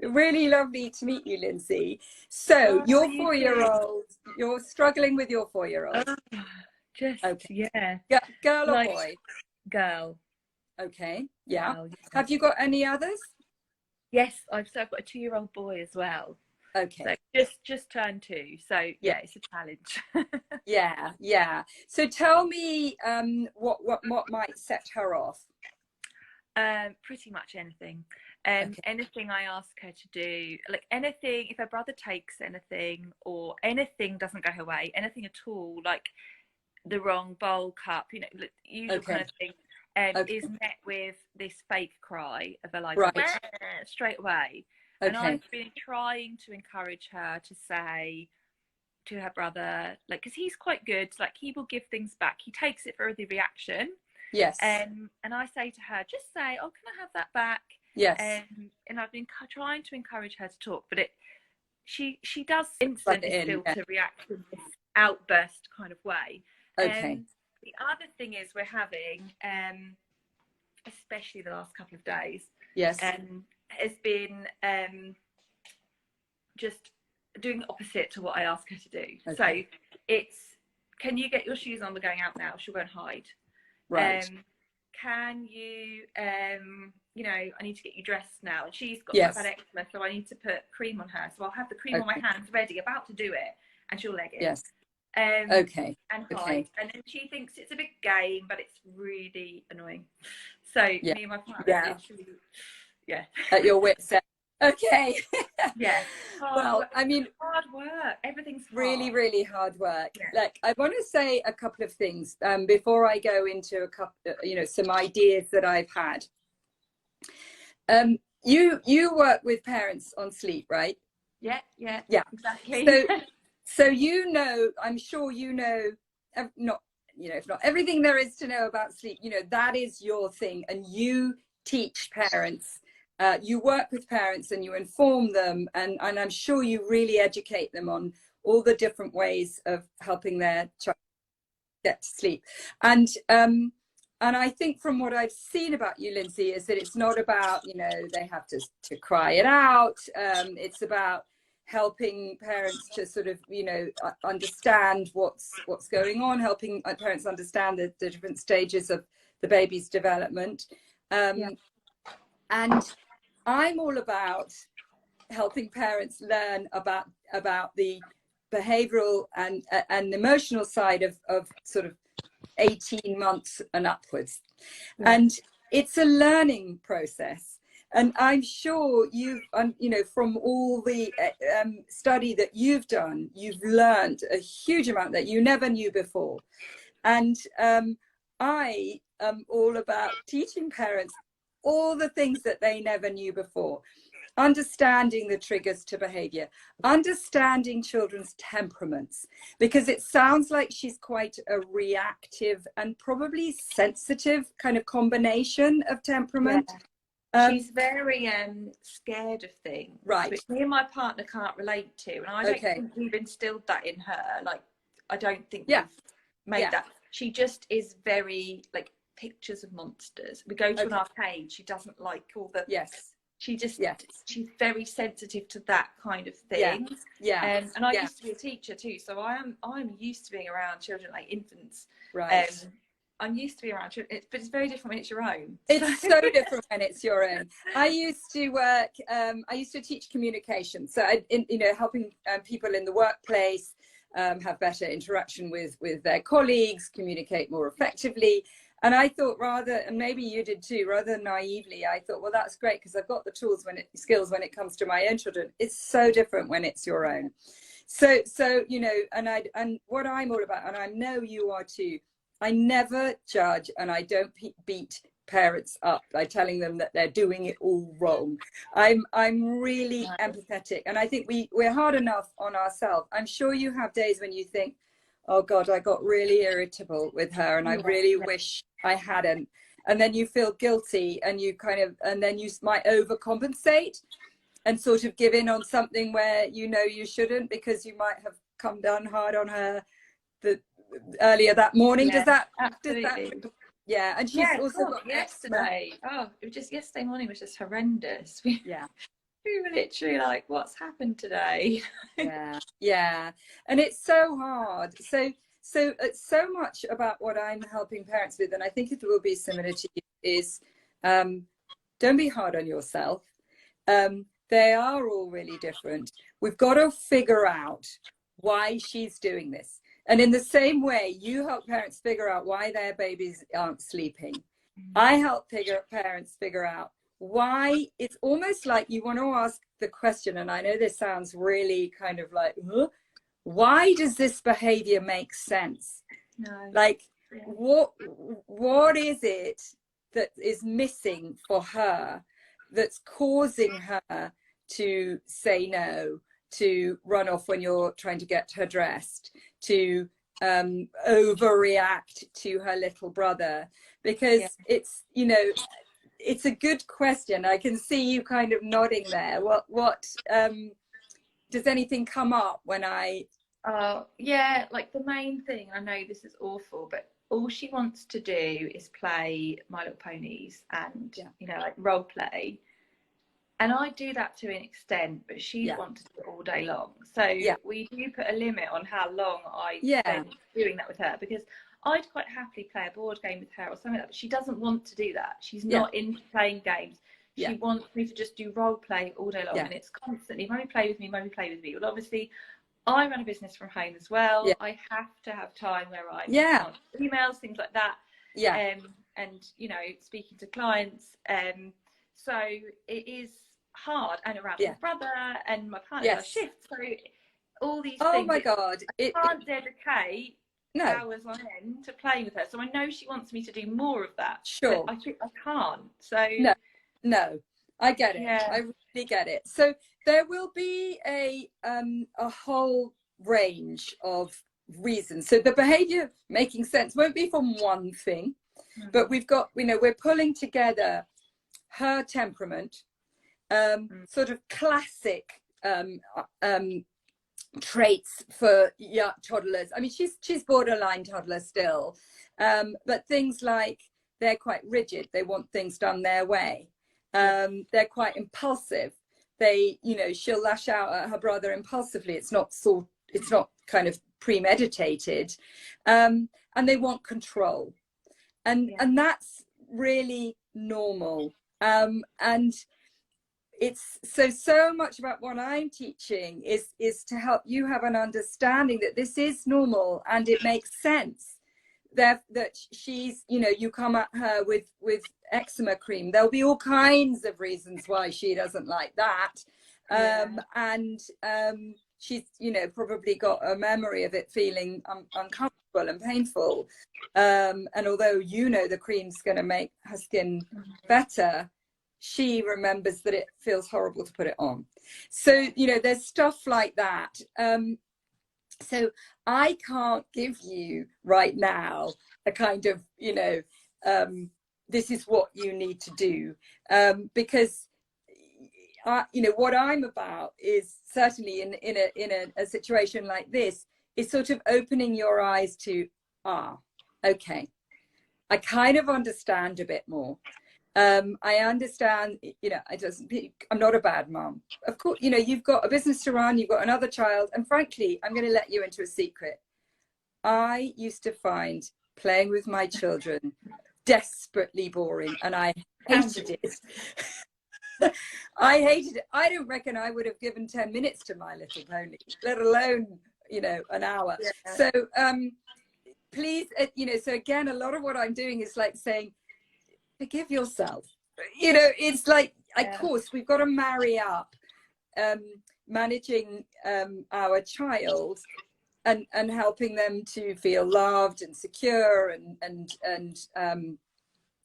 Really lovely to meet you, Lindsay. So Oh, your you too. 4-year-old, you're struggling with your 4-year-old. Oh, just, Okay. yeah, Girl or like boy? girl, Okay. Yeah. girl, yeah. Have you got any others? Yes, I've got a 2-year-old boy as well. Okay. So just turned 2. So Yeah. yeah, it's a challenge. Yeah. Yeah. So tell me what might set her off? Pretty much anything. Okay. Anything I ask her to do, like anything, if her brother takes anything or anything doesn't go her way, anything at all, like the wrong bowl cup, usual kind Okay. of thing, Okay. is met with this fake cry of a like Right. straight away. And Okay. I've been trying to encourage her to say to her brother, like, because he's quite good, like he will give things back. He takes it for the reaction. Yes. And I say to her, just say, "Oh, can I have that back?" Yes. And I've been trying to encourage her to talk, but she does Plug instantly it in. still Yeah. to react in this outburst kind of way. Okay. The other thing is we're having, especially the last couple of days, Yes. has been just doing the opposite to what I ask her to do. Okay. So it's, can you get your shoes on? We're going out now. She'll go and hide. Right. Can you, I need to get you dressed now. And she's got Yes. quite bad eczema, so I need to put cream on her. So I'll have the cream on Okay. my hands ready, about to do it, and she'll leg it. Yes. Okay. And hide. Okay. And then she thinks it's a big game, but it's really annoying. So Yeah. me and my partner, Yeah. literally, yeah. At your wit's end. Okay. Yeah. Well, I mean, hard work. Everything's hard. really, really hard work. Yeah. Like, I want to say a couple of things before I go into a couple, some ideas that I've had. You work with parents on sleep, right? Yeah, yeah, exactly. So I'm sure not, if not everything there is to know about sleep, that is your thing, and you teach parents. You work with parents and you inform them, and I'm sure you really educate them on all the different ways of helping their child get to sleep. And I think from what I've seen about you, Lindsay, is that it's not about, they have to cry it out. It's about helping parents to sort of, understand what's going on, helping parents understand the different stages of the baby's development. And I'm all about helping parents learn about the behavioral and emotional side of sort of 18 months and upwards. Yeah. And it's a learning process. And I'm sure you've, from all the study that you've done, you've learned a huge amount that you never knew before. And I am all about teaching parents all the things that they never knew before. Understanding the triggers to behavior, understanding children's temperaments, because it sounds like she's quite a reactive and probably sensitive kind of combination of temperament. Yeah. She's very scared of things, right, which me and my partner can't relate to, and I don't think we've instilled that in her. Like, I don't think we've made that. She just is very, like, pictures of monsters. We go to an arcade, she doesn't like all the she just she's very sensitive to that kind of thing. And I used to be a teacher too, so I'm used to being around children, like infants. Right. I'm used to be around children, but it's very different when it's your own. It's so different when it's your own. I used to work, I used to teach communication, so helping people in the workplace have better interaction with their colleagues, communicate more effectively. And I thought, and maybe you did too, rather naively, I thought, well, that's great because I've got the skills when it comes to my own children. It's so different when it's your own. So and what I'm all about, and I know you are too, I never judge, and I don't beat parents up by telling them that they're doing it all wrong. I'm really empathetic, and I think we're hard enough on ourselves. I'm sure you have days when you think, oh God, I got really irritable with her, and I really wish I hadn't. And then you feel guilty, and and then you might overcompensate and sort of give in on something where you shouldn't, because you might have come down hard on her earlier that morning. Does that and she's also got yesterday. Oh, it was just yesterday morning was just horrendous. we were literally like, what's happened today? Yeah, and it's so hard. So it's so much about what I'm helping parents with, and I think it will be similar to you, is don't be hard on yourself. They are all really different. We've got to figure out why she's doing this. And in the same way, you help parents figure out why their babies aren't sleeping. I help parents figure out why. It's almost like you want to ask the question, and I know this sounds really kind of like, huh? Why does this behavior make sense? No. Like, what is it that is missing for her that's causing her to say no, to run off when you're trying to get her dressed, to overreact to her little brother? Because it's, you know, it's a good question. I can see you kind of nodding there. What does anything come up when I... yeah, like the main thing, I know this is awful, but all she wants to do is play My Little Ponies and, you know, like role play. And I do that to an extent, but she wants to do it all day long. So we do put a limit on how long I spend doing that with her, because I'd quite happily play a board game with her or something like that, but she doesn't want to do that. She's not into playing games. She wants me to just do role play all day long. And it's constantly, mummy play with me, mummy play with me. Well, obviously, I run a business from home as well. I have to have time where I answer emails, things like that. And, you know, speaking to clients. So it is hard, and around my brother and my partner does shifts. So all these things. Oh my God. I can't dedicate hours on end to playing with her. So I know she wants me to do more of that. Sure. But I can't. So no, I get it. I really get it. So there will be a whole range of reasons. So the behavior making sense won't be from one thing, but we've got, you know, we're pulling together her temperament, sort of classic traits for toddlers. I mean, she's borderline toddler still, but things like they're quite rigid. They want things done their way. They're quite impulsive. They, you know, she'll lash out at her brother impulsively. It's not kind of premeditated, and they want control, and that's really normal. And it's so much about what I'm teaching is to help you have an understanding that this is normal and it makes sense. That she's, you know, you come at her with eczema cream, there'll be all kinds of reasons why she doesn't like that. And she's, you know, probably got a memory of it feeling uncomfortable and painful. And although, you know, the cream's going to make her skin better, she remembers that it feels horrible to put it on. So, you know, there's stuff like that. So I can't give you right now a kind of, you know, this is what you need to do, because you know, what I'm about is certainly in a situation like this is sort of opening your eyes to, okay, I kind of understand a bit more. I understand, you know, I'm not a bad mom. Of course, you know, you've got a business to run, you've got another child. And frankly, I'm going to let you into a secret. I used to find playing with my children desperately boring, and I hated it. I hated it. I don't reckon I would have given 10 minutes to My Little Pony, let alone, you know, an hour. So please, you know, so again, a lot of what I'm doing is like saying, forgive yourself. You know, it's like, of course, we've got to marry up managing our child and helping them to feel loved and secure and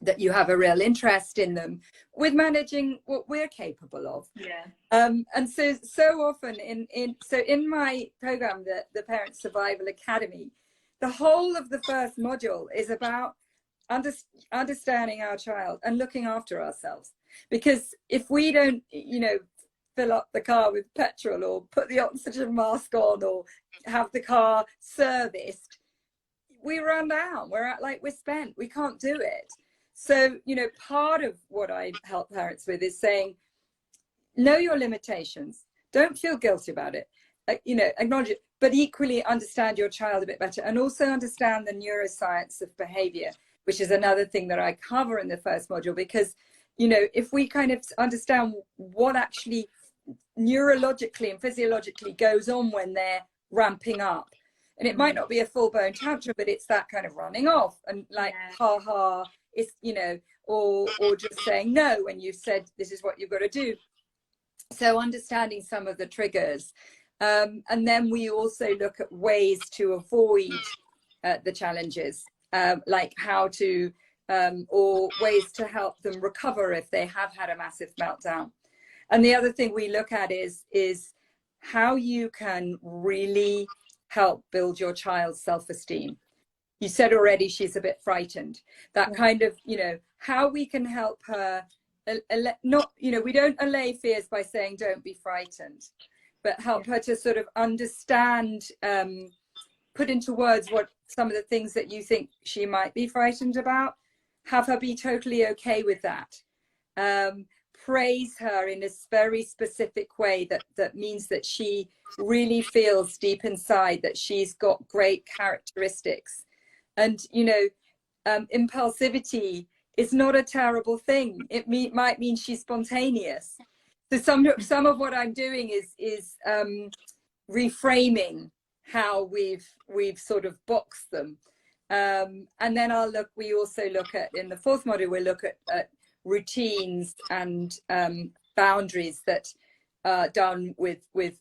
that you have a real interest in them, with managing what we're capable of. And so often in my program, the Parent Survival Academy, the whole of the first module is about understanding our child and looking after ourselves. Because if we don't, you know, fill up the car with petrol or put the oxygen mask on or have the car serviced, we run down. We're spent. We can't do it. So, you know, part of what I help parents with is saying, know your limitations. Don't feel guilty about it. You know, acknowledge it, but equally understand your child a bit better, and also understand the neuroscience of behavior, which is another thing that I cover in the first module, because, you know, if we kind of understand what actually neurologically and physiologically goes on when they're ramping up, and it might not be a full-blown tantrum, but it's that kind of running off and like, ha ha, it's, you know, or just saying no when you said this is what you've got to do. So understanding some of the triggers. And then we also look at ways to avoid the challenges, like how to, or ways to help them recover if they have had a massive meltdown. And the other thing we look at is how you can really help build your child's self-esteem. You said already she's a bit frightened. That kind of, you know, how we can help her, not, you know, we don't allay fears by saying don't be frightened, but help her to sort of understand, put into words what some of the things that you think she might be frightened about, have her be totally okay with that. Praise her in a very specific way that means that she really feels deep inside that she's got great characteristics. And, you know, impulsivity is not a terrible thing. It might mean she's spontaneous. So some of what I'm doing is reframing how we've sort of boxed them. And then we also look at, in the fourth module, we look at routines and boundaries that are done with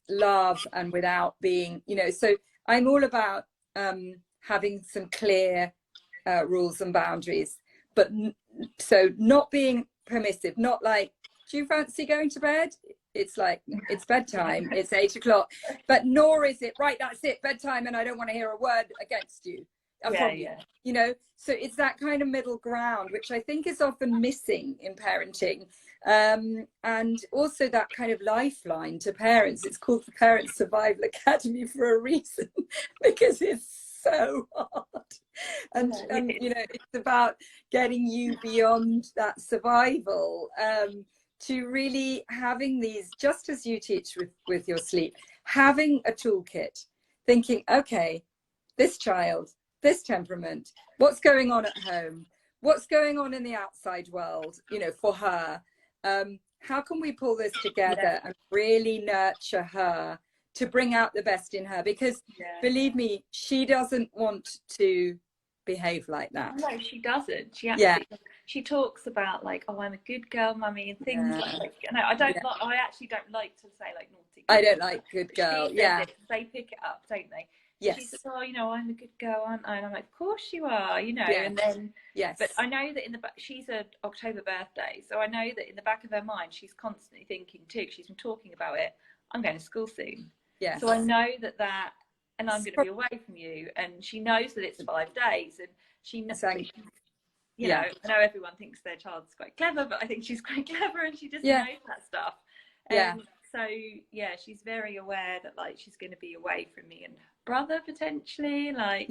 love and without being, you know, so I'm all about having some clear rules and boundaries, but so not being permissive, not like, do you fancy going to bed? It's like, it's bedtime, it's 8 o'clock, but nor is it, right, that's it, bedtime, and I don't want to hear a word against you. You know, so it's that kind of middle ground, which I think is often missing in parenting. And also that kind of lifeline to parents. It's called the Parent Survival Academy for a reason, because it's so hard. And you know, it's about getting you beyond that survival, to really having these, just as you teach with your sleep, having a toolkit, thinking, okay, this child, this temperament, what's going on at home, what's going on in the outside world, you know, for her, how can we pull this together and really nurture her to bring out the best in her? Because believe me, she doesn't want to behave like that. No, she doesn't. She absolutely she talks about like, oh, I'm a good girl, mummy, and things like, no, I actually don't like to say like naughty girl. I don't like good girl. They pick it up, don't they? Yes. She says, oh, you know, I'm a good girl, aren't I? And I'm like, of course you are, you know. And then but I know that in the back, she's an October birthday, so I know that in the back of her mind she's constantly thinking too, she's been talking about it, I'm going to school soon. So I know that and I'm going to be away from you, and she knows that it's 5 days, and she knows, you know, I know everyone thinks their child's quite clever, but I think she's quite clever, and she just knows that stuff. So she's very aware that like she's going to be away from me and brother potentially, like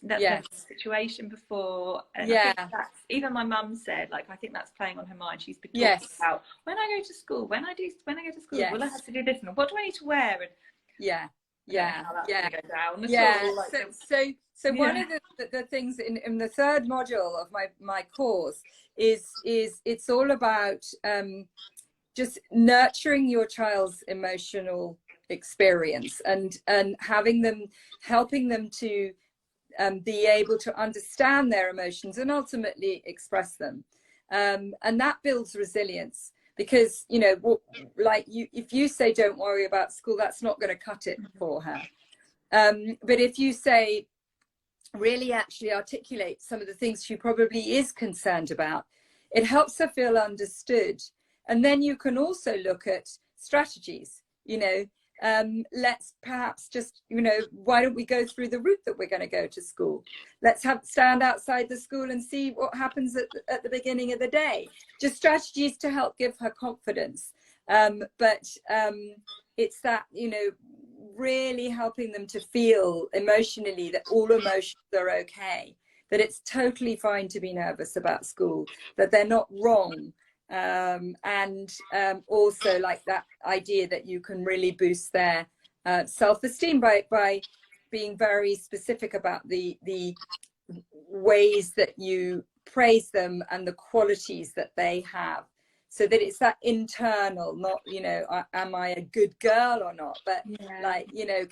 that's been a situation before, and I think that's, even my mum said, like, I think that's playing on her mind. She's been talking about, when I go to school, when I go to school, will I have to do this, and what do I need to wear, and so one of the things in the third module of my course is it's all about just nurturing your child's emotional experience and having them, helping them to be able to understand their emotions and ultimately express them, and that builds resilience. Because, you know, like if you say don't worry about school, that's not going to cut it for her. But if you say, really actually articulate some of the things she probably is concerned about, it helps her feel understood. And then you can also look at strategies, you know, let's perhaps just, you know, why don't we go through the route that we're going to go to school? Let's stand outside the school and see what happens at the beginning of the day. Just strategies to help give her confidence. But it's that, you know, really helping them to feel emotionally that all emotions are okay, that it's totally fine to be nervous about school, that they're not wrong, and also like that idea that you can really boost their self-esteem by being very specific about the ways that you praise them and the qualities that they have, so that it's that internal, not, you know, am I a good girl or not, but like, you know,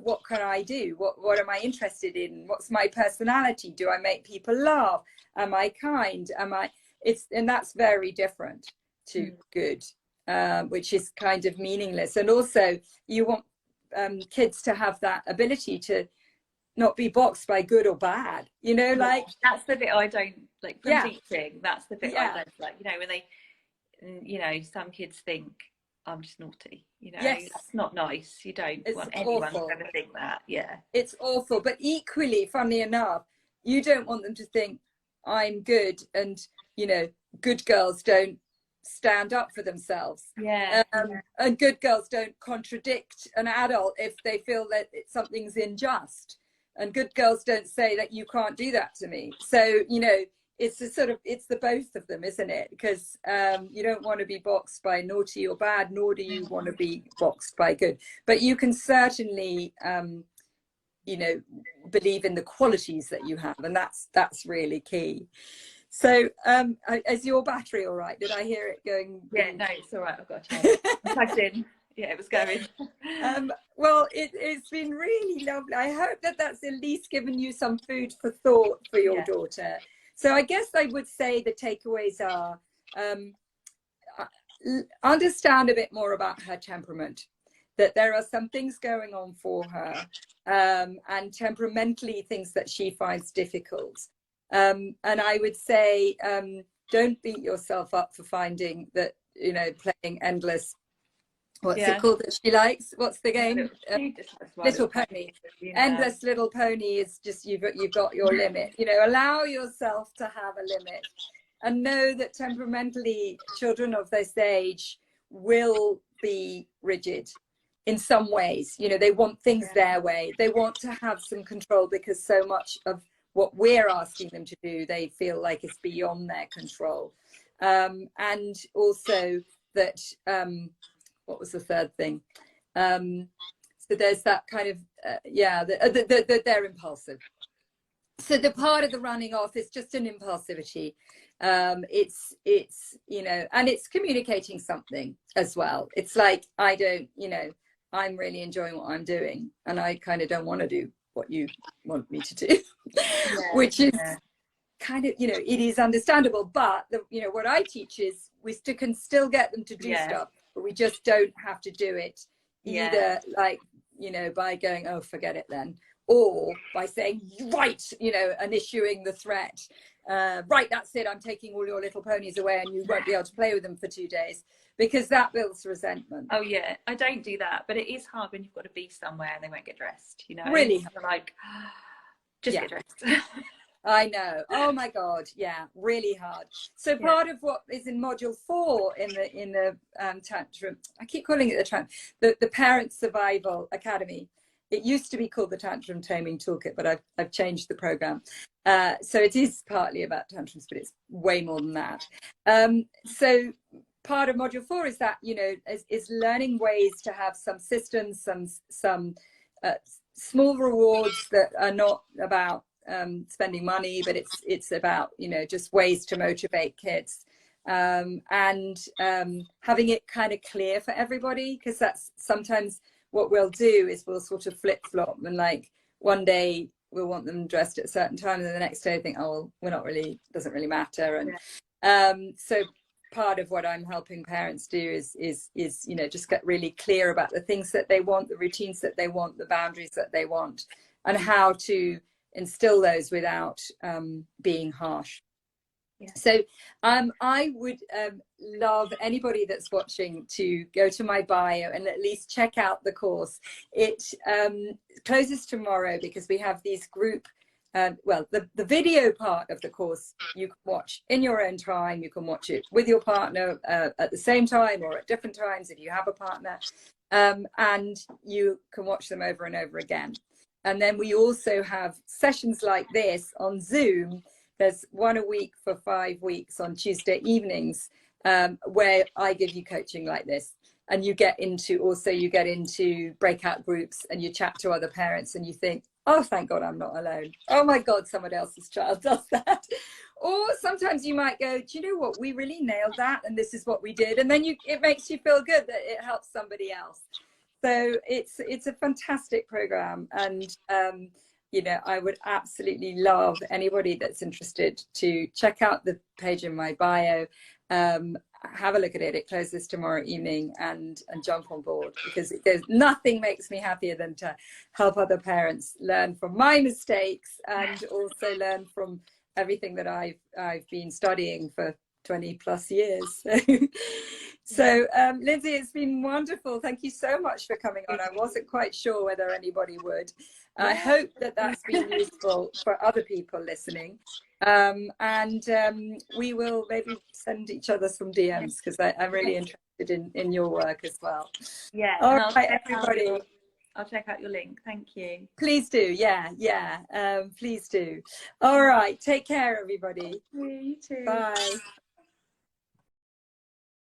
what can I do, what am I interested in, what's my personality, do I make people laugh, am I kind, and that's very different to good, which is kind of meaningless. And also you want kids to have that ability to not be boxed by good or bad, you know, like that's the bit I don't like from teaching. That's the bit I don't like, you know, when they, you know, some kids think I'm just naughty, you know. That's not nice. You don't want anyone to ever think that. It's awful. But equally, funnily enough, you don't want them to think I'm good, and, you know, good girls don't stand up for themselves, and good girls don't contradict an adult if they feel that something's unjust, and good girls don't say that you can't do that to me. So, you know, it's a sort of, it's the both of them, isn't it? Because you don't want to be boxed by naughty or bad, nor do you want to be boxed by good. But you can certainly, you know, believe in the qualities that you have, and that's really key. So, is your battery all right? Did I hear it going? Yeah, no, it's all right. I've got a charge. I'm plugged in. Yeah, it was going. Well, it's been really lovely. I hope that that's at least given you some food for thought for your daughter. So I guess I would say the takeaways are, understand a bit more about her temperament, that there are some things going on for her, and temperamentally things that she finds difficult. And I would say, don't beat yourself up for finding that, you know, playing endless, what's it called that she likes? What's the game? Little Pony. Endless Little Pony is just, you've got your limit. You know, allow yourself to have a limit, and know that temperamentally children of this age will be rigid in some ways. You know, they want things their way. They want to have some control, because so much of what we're asking them to do, they feel like it's beyond their control. And also that, what was the third thing? So there's that kind of, they're impulsive. So the part of the running off is just an impulsivity. It's, you know, and it's communicating something as well. It's like, I don't, you know, I'm really enjoying what I'm doing, and I kind of don't want to do what you want me to do, which is kind of, you know, it is understandable. But you know, what I teach is we can still get them to do stuff, but we just don't have to do it either, like, you know, by going, oh, forget it then, or by saying, right, you know, and issuing the threat, right, that's it, I'm taking all your little ponies away and you won't be able to play with them for 2 days, because that builds resentment. Oh yeah, I don't do that, but it is hard when you've got to be somewhere and they won't get dressed, you know. Really, like, just get dressed. I know. Oh my God. Yeah, really hard. So part of what is in module 4 in the tantrum, I keep calling it the Parent Survival Academy. It used to be called the Tantrum Taming Toolkit, but I've changed the program. So it is partly about tantrums, but it's way more than that. So part of module 4 is that, you know, is learning ways to have some systems, some small rewards that are not about spending money, but it's about, you know, just ways to motivate kids, and having it kind of clear for everybody, because that's sometimes what we'll do is we'll sort of flip-flop, and like one day we'll want them dressed at a certain time, and then the next day I think, oh well, we're not really, doesn't really matter. And so part of what I'm helping parents do is you know, just get really clear about the things that they want, the routines that they want, the boundaries that they want, and how to instill those without being harsh. So I would love anybody that's watching to go to my bio and at least check out the course. It closes tomorrow because we have these group, well, the video part of the course you can watch in your own time. You can watch it with your partner at the same time or at different times if you have a partner, and you can watch them over and over again. And then we also have sessions like this on Zoom. There's one a week for 5 weeks on Tuesday evenings, where I give you coaching like this. And you get into breakout groups and you chat to other parents and you think, oh, thank God I'm not alone. Oh my God, someone else's child does that. Or sometimes you might go, do you know what? We really nailed that. And this is what we did. And then it makes you feel good that it helps somebody else. So it's a fantastic program. And, you know, I would absolutely love anybody that's interested to check out the page in my bio. Have a look at it. It closes tomorrow evening, and jump on board, because nothing makes me happier than to help other parents learn from my mistakes and also learn from everything that I've been studying for 20 plus years. So Lindsay, it's been wonderful. Thank you so much for coming on. I wasn't quite sure whether anybody would. I hope that that's been useful for other people listening. And we will maybe send each other some DMs, because I'm really interested in your work as well. Yeah. All right, everybody. I'll check out your link. Thank you. Please do. Yeah. Please do. All right. Take care, everybody. You too. Bye.